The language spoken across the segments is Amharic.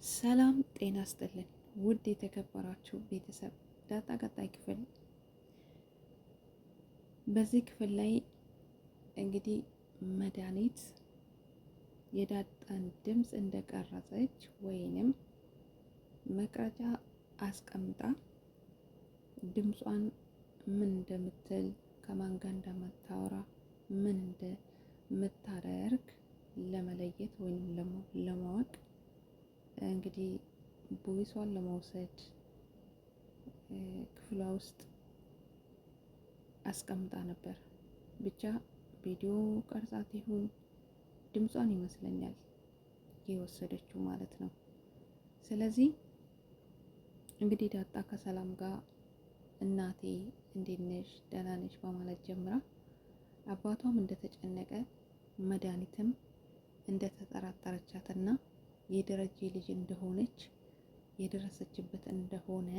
ሰላም ጤና ስጥልን ውድ የተከበራችሁ ቤተሰብ ዳጣ ቀጣይ ክፍል። በዚህ ክፍል ላይ እንግዲህ መድኃኒት የዳጣን ድምፅ እንደቀረጸች ወይንም መቅረጫ አስቀምጣ ድምጿን ምን እንደምትል ከማን ጋር እንደምታወራ ምን እንደምታደርግ ለመለየት ወይንም ለማወቅ እንግዲህ ቦይሷን ለመውሰድ ክፍሏ ውስጥ አስቀምጣ ነበር። ብቻ ቪዲዮ ቀርጻት ይሁን ድምጿን ይመስለኛል የወሰደችው ማለት ነው። ስለዚህ እንግዲህ ዳጣ ከሰላም ጋር እናቴ እንዴት ነሽ ደህና ነሽ በማለት ጀምራ አባቷም እንደተጨነቀ መድኃኒትም እንደተጠራጠረቻትና የደረጀ ልጅ እንደሆነች የደረሰችበት እንደሆነ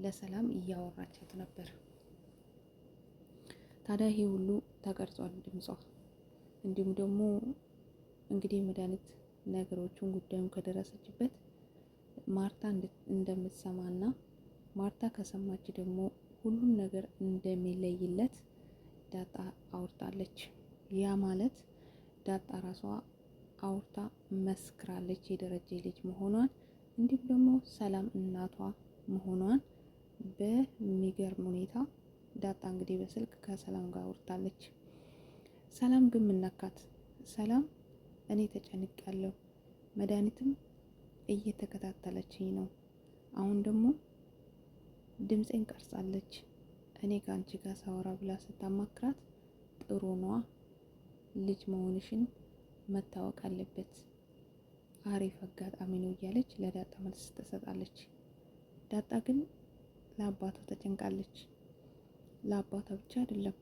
ለሰላም እያወራቻት ነበር። ታዲያ ይሄ ሁሉ ተቀርጿል ድምጿ። እንዲሁም ደግሞ እንግዲህ መድኃኒት ነገሮቹን ጉዳዩን ከደረሰችበት ማርታ እንደምትሰማና ማርታ ከሰማች ደግሞ ሁሉም ነገር እንደሚለይለት ዳጣ አውርታለች። ያ ማለት ዳጣ ራሷ አውርታ መስክራለች የደረጀ ልጅ መሆኗን፣ እንዲሁም ደግሞ ሰላም እናቷ መሆኗን በሚገርም ሁኔታ ዳጣ እንግዲህ በስልክ ከሰላም ጋር አውርታለች። ሰላም ግን ምነካት? ሰላም እኔ ተጨንቄያለሁ፣ መድኃኒትም እየተከታተለችኝ ነው፣ አሁን ደግሞ ድምፄን ቀርጻለች፣ እኔ ከአንቺ ጋር ሳወራ ብላ ስታማክራት ጥሩ ነዋ፣ ልጅ መሆንሽን መታወቅ አለበት፣ አሪፍ አጋጣሚ ነው እያለች ለዳጣ መልስ ትሰጣለች። ዳጣ ግን ለአባቷ ተጨንቃለች። ለአባቷ ብቻ አይደለም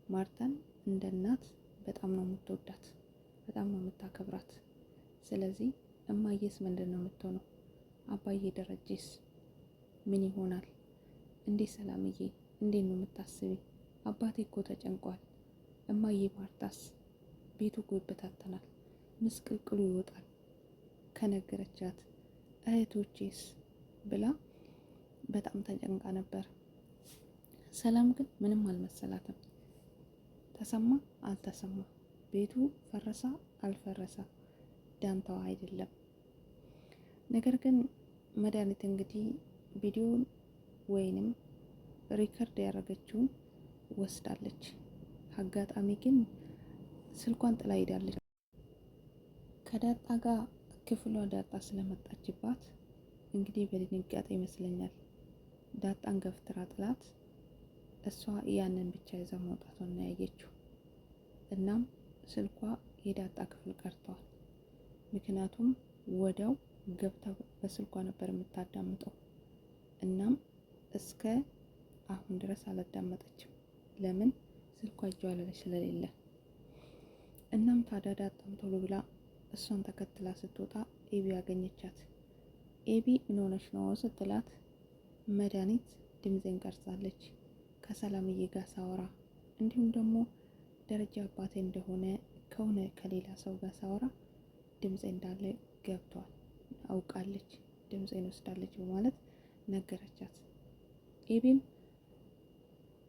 ማርታን እንደ እናት በጣም ነው የምትወዳት፣ በጣም ነው የምታከብራት። ስለዚህ እማዬስ ምንድን ነው የምትሆነው? አባዬ ደረጀስ ምን ይሆናል? እንዴት ሰላምዬ እንዴት ነው የምታስቢ? አባቴ እኮ ተጨንቋል። እማዬ ማርታስ ቤቱ እኮ ይበታተናል፣ ምስቅልቅሉ ይወጣል ከነገረቻት። እህቶቼስ ብላ በጣም ተጨንቃ ነበር። ሰላም ግን ምንም አልመሰላትም። ተሰማ አልተሰማ፣ ቤቱ ፈረሳ አልፈረሳ ዳንታዋ አይደለም። ነገር ግን መድኃኒት እንግዲህ ቪዲዮን ወይንም ሪከርድ ያደረገችውን ወስዳለች። አጋጣሚ ግን ስልኳን ጥላ ሄዳለች። ከዳጣ ጋር ክፍሏ ዳጣ ስለመጣችባት እንግዲህ በድንጋጤ ይመስለኛል ዳጣን ገፍትራ ጥላት እሷ ያንን ብቻ ይዛ መውጣቷን ነው ያየችው። እናም ስልኳ የዳጣ ክፍል ቀርተዋል። ምክንያቱም ወዲያው ገብታ በስልኳ ነበር የምታዳምጠው። እናም እስከ አሁን ድረስ አላዳመጠችም። ለምን? ስልኳ እጇ ላይ ስለሌለ። እናም ታዲያ ዳጣም ቶሎ ብላ እሷን ተከትላ ስትወጣ ኤቢ ያገኘቻት። ኤቢ ምን ሆነሽ ነው ስትላት መድኃኒት ድምፄን ቀርጻለች ከሰላምዬ ጋር ሳወራ፣ እንዲሁም ደግሞ ደረጃ አባቴ እንደሆነ ከሆነ ከሌላ ሰው ጋር ሳወራ ድምፄ እንዳለ ገብቷል፣ አውቃለች፣ ድምፄን ወስዳለች በማለት ነገረቻት። ኤቢም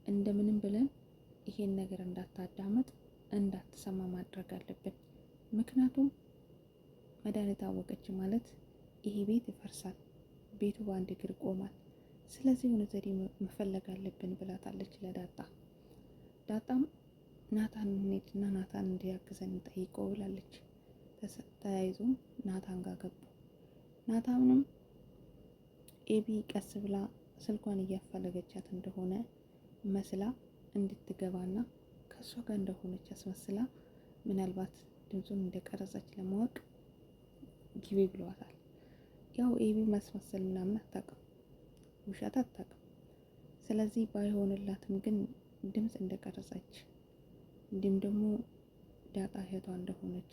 እንደምንም ብለን ይሄን ነገር እንዳታዳመጥ እንዳትሰማ ማድረግ አለብን። ምክንያቱም መድኃኒት አወቀች ማለት ይሄ ቤት ይፈርሳል፣ ቤቱ በአንድ እግር ቆማል። ስለዚህ የሆነ ዘዴ መፈለግ አለብን ብላታለች ለዳጣ። ዳጣም ናታን እንሂድና ናታን እንዲያግዘን ጠይቀው ብላለች። ተያይዞም ናታን ጋር ገቡ። ናታንም ኤቢ ቀስ ብላ ስልኳን እያፈለገቻት እንደሆነ መስላ እንድትገባና ከእሷ ጋር እንደሆነች አስመስላ ምናልባት ድምፁን እንደቀረጸች ለማወቅ ግቢ ብለዋታል። ያው ኤቢ ማስመሰል ምናምን አታውቅም፣ ውሸት አታውቅም። ስለዚህ ባይሆንላትም ግን ድምፅ እንደቀረጸች እንዲሁም ደግሞ ዳጣ እህቷ እንደሆነች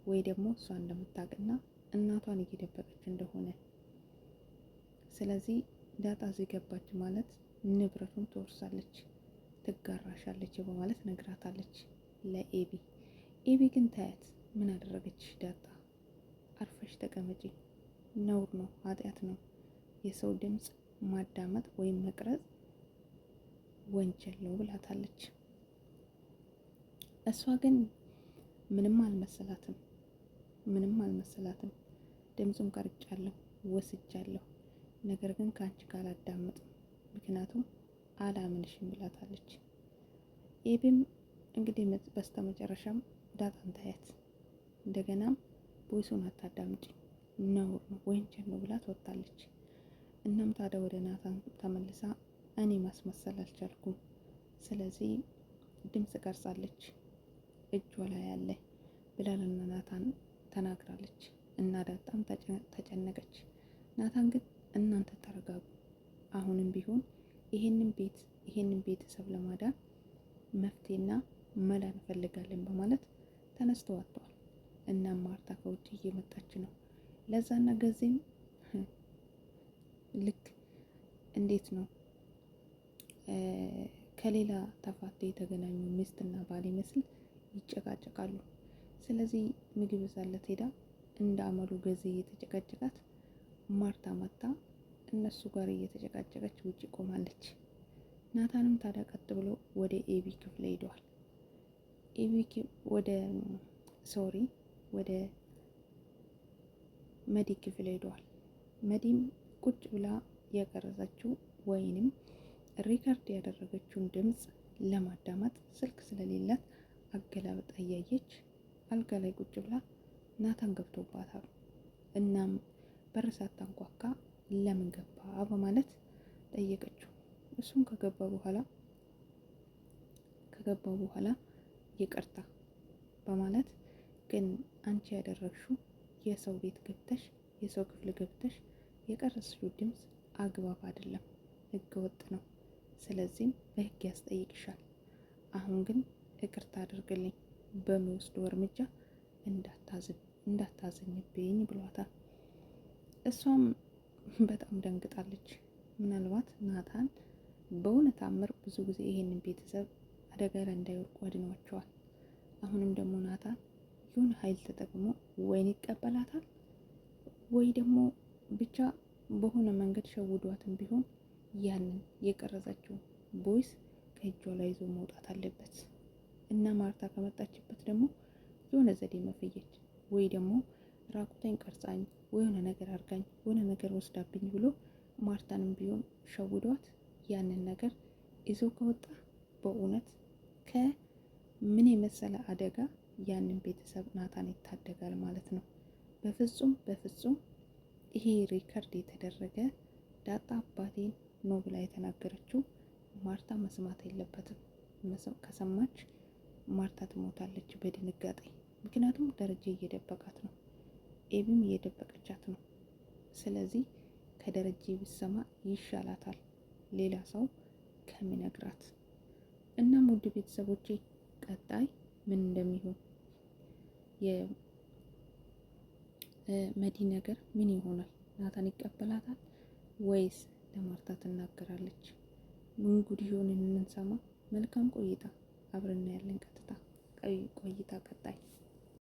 ወይ ደግሞ እሷ እንደምታውቅና እናቷን እየደበቀች እንደሆነ፣ ስለዚህ ዳጣ እዚህ ገባች ማለት ንብረቱን ትወርሳለች፣ ትጋራሻለች በማለት ነግራታለች ለኤቢ። ኤቢ ግን ታያት ምን አደረገች ዳጣ? አርፈሽ ተቀመጪ፣ ነውር ነው፣ ኃጢአት ነው። የሰው ድምፅ ማዳመጥ ወይም መቅረጽ ወንጀል ነው ብላታለች። እሷ ግን ምንም አልመሰላትም፣ ምንም አልመሰላትም። ድምፁን ቀርጫለሁ፣ ወስጃለሁ፣ ነገር ግን ከአንቺ ጋር አላዳምጥም፣ ምክንያቱም አላምንሽም ብላታለች። ኤቢም እንግዲህ በስተመጨረሻም ዳጣን ታያት፣ እንደገናም ቦይሱን አታዳምጪ፣ ነውር ነው፣ ወንጀል ነው ብላ ትወጣለች። እናም ታዲያ ወደ ናታን ተመልሳ እኔ ማስመሰል አልቻልኩም፣ ስለዚህ ድምፅ ቀርጻለች እጇ ላይ ያለ ብላ ለናታን ተናግራለች። እና ዳጣም ተጨነቀች። ናታን ግን እናንተ ተረጋጉ፣ አሁንም ቢሆን ይሄንን ቤተሰብ ለማዳን መፍትሄና መላ እንፈልጋለን በማለት ተነስተው ወጥተዋል። እናም ማርታ ከውጭ እየመጣች ነው። ለዛና ገዜም ልክ እንዴት ነው ከሌላ ተፋተው የተገናኙ ሚስትና ባል ይመስል ይጨቃጨቃሉ። ስለዚህ ምግብ ይዛለት ሄዳ እንደ አመሉ ገዜ እየተጨቃጨቃት ማርታ መጣ እነሱ ጋር እየተጨቃጨቀች ውጭ ቆማለች። ናታንም ታዲያ ቀጥ ብሎ ወደ ኤቢ ክፍል ሄደዋል። ወደ መዲ ክፍል ሄደዋል። መዲም ቁጭ ብላ የቀረጸችው ወይንም ሪከርድ ያደረገችውን ድምፅ ለማዳመጥ ስልክ ስለሌላት አገላብጣ እያየች አልጋ ላይ ቁጭ ብላ ናታን ገብቶባታል። እናም በር ሳታንኳኳ ለምን ገባ በማለት ጠየቀችው። እሱም ከገባ በኋላ ይቅርታ በማለት ግን አንቺ ያደረግሽው የሰው ቤት ገብተሽ የሰው ክፍል ገብተሽ የቀረጽሽው ድምፅ አግባብ አይደለም፣ ህገ ወጥ ነው። ስለዚህም በህግ ያስጠይቅሻል። አሁን ግን ይቅርታ አድርግልኝ፣ በሚወስደው እርምጃ እንዳታዘኝብኝ ብሏታል። እሷም በጣም ደንግጣለች። ምናልባት ናታን በእውነት አምር ብዙ ጊዜ ይሄንን ቤተሰብ አደጋ ላይ እንዳይወድቁ አድኗቸዋል። አሁንም ደግሞ ናታን ይሁን ኃይል ተጠቅሞ ወይን ይቀበላታል ወይ ደግሞ ብቻ በሆነ መንገድ ሸውዷትም ቢሆን ያንን የቀረጸችው ቦይስ ከእጇ ላይ ይዞ መውጣት አለበት እና ማርታ ከመጣችበት ደግሞ የሆነ ዘዴ መፈየች ወይ ደግሞ ራቁቴን ቀርጻኝ የሆነ ነገር አርጋኝ የሆነ ነገር ወስዳብኝ ብሎ ማርታንም ቢሆን ሸውዷት ያንን ነገር ይዞ ከወጣ በእውነት ከምን የመሰለ አደጋ ያንን ቤተሰብ ናታን ይታደጋል ማለት ነው። በፍጹም ይሄ ሪከርድ የተደረገ ዳጣ አባቴን ነው ብላ የተናገረችው ማርታ መስማት የለበትም። ከሰማች ማርታ ትሞታለች በድንጋጤ። ምክንያቱም ደረጀ እየደበቃት ነው፣ ኤቢም እየደበቀቻት ነው። ስለዚህ ከደረጀ ቢሰማ ይሻላታል ሌላ ሰው ከሚነግራት። እናም ውድ ቤተሰቦቼ ቀጣይ ምን እንደሚሆን የመዲ ነገር ምን ይሆናል? ናታን ይቀበላታል ወይስ ለማርታ ትናገራለች? ምን ጉድ ይሆን የምንሰማ? መልካም ቆይታ፣ አብረን ያለን ቀጥታ ቆይታ ቀጣይ